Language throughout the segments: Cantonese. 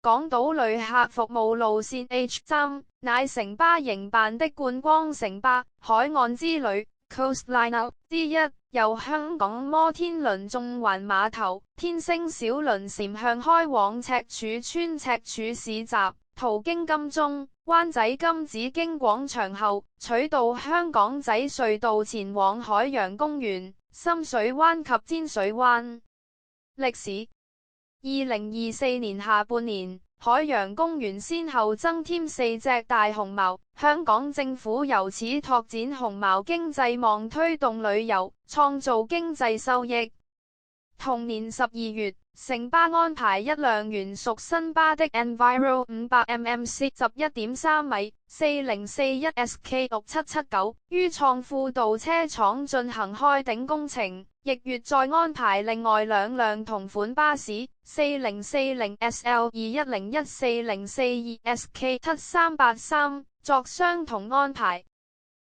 港島旅客服務路線 H3，乃城巴營辦的觀光城巴海岸之旅 Coastliner 之一，由香港摩天輪中環碼頭、天星小輪禪向開往赤柱村赤柱市集，途經金鐘、灣仔金紫荊廣場後，取道香港仔隧道前往海洋公園、深水灣及尖水灣。歷史：2024年下半年，海洋公園先後增添4隻大熊貓，香港政府由此拓展熊貓經濟網，推動旅遊，創造經濟收益。同年12月，城巴安排一輛原屬新巴的 Enviro 500mm 11.3米 4041 SK6779 於創富道車廠進行開頂工程，亦月再安排另外2輛同款巴士4040 SL21014042 SK7383 作相同安排。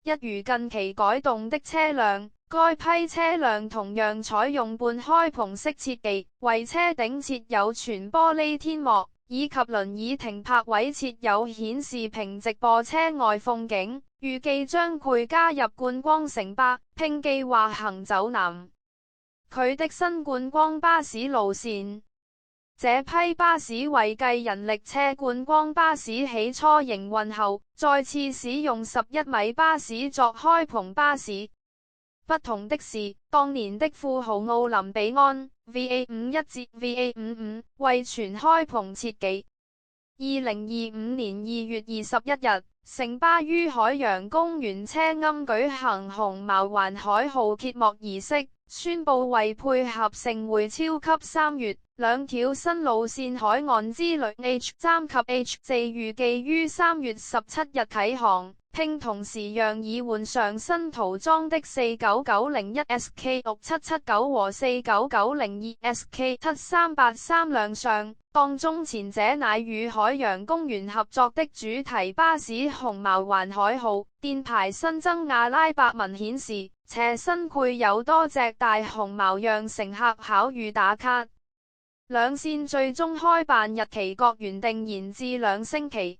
一如近期改動的車輛，該批車輛同樣採用半開篷式設計，為車頂設有全玻璃天幕，以及輪椅停泊位設有顯示屏直播車外風景。預計將會加入觀光城巴，並計劃行走南區的新觀光巴士路線。這批巴士為繼人力車觀光巴士起初營運後，再次使用11米巴士作開篷巴士。不同的是，當年的富豪奧林比安 VA51 至 VA55 為全開篷設計。2025年2月21日，城巴於海洋公園車龕舉行熊貓環海號揭幕儀式，宣布為配合盛會超級3月2條新路線海岸之旅 H3 及 H4 預計於3月17日啟航，並同時讓已換上新塗裝的49901 SK6779 和49902 SK7383 亮相，當中前者乃與海洋公園合作的主題巴士熊貓環海號，電牌新增阿拉伯文顯示，且新配有多隻大熊貓讓乘客考慮打卡。兩線最終開辦日期各原定延至2星期。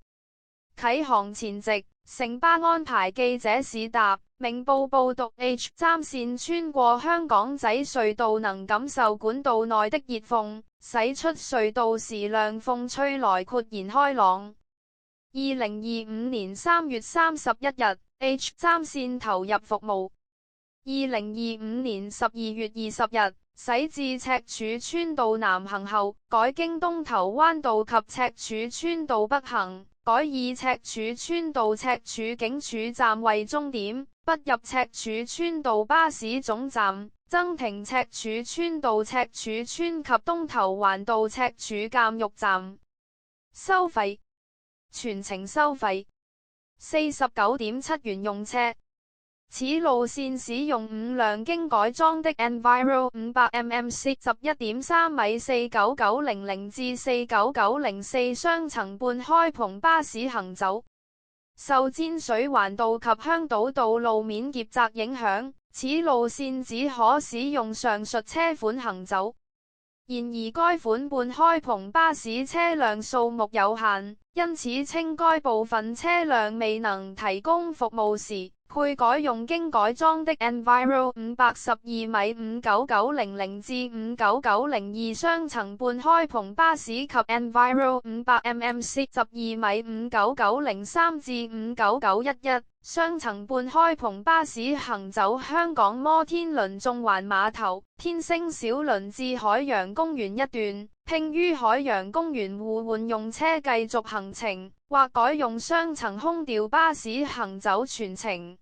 啟航前夕，城巴安排記者試搭。明報報道 H3 線穿過香港仔隧道，能感受管道內的熱風，駛出隧道時涼風吹來豁然開朗。2025年3月31日 ，H3 線投入服務。2025年12月20日，駛至赤柱村道南行後，改經東頭灣道及赤柱村道北行，改以赤柱村道赤柱警署站為終點，不入赤柱村道巴士總站，增停赤柱村道赤柱村及東頭環道赤柱監獄站。收費：全程收費49.7元用車。此路線使用5輛經改裝的 Enviro 500mm 11.3米49900至49904雙層半開篷巴士行走。受尖水環道及香島道路面夾窄影響，此路線只可使用上述車款行走。然而該款半開篷巴士車輛數目有限，因此稱該部分車輛未能提供服務時，配改用經改裝的 Enviro 512米59900至59902雙層半開篷巴士及 Enviro 500mm 12米59903至59911雙層半開篷巴士行走香港摩天輪中環碼頭、天星小輪至海洋公園一段，並於海洋公園互換用車繼續行程，或改用雙層空調巴士行走全程。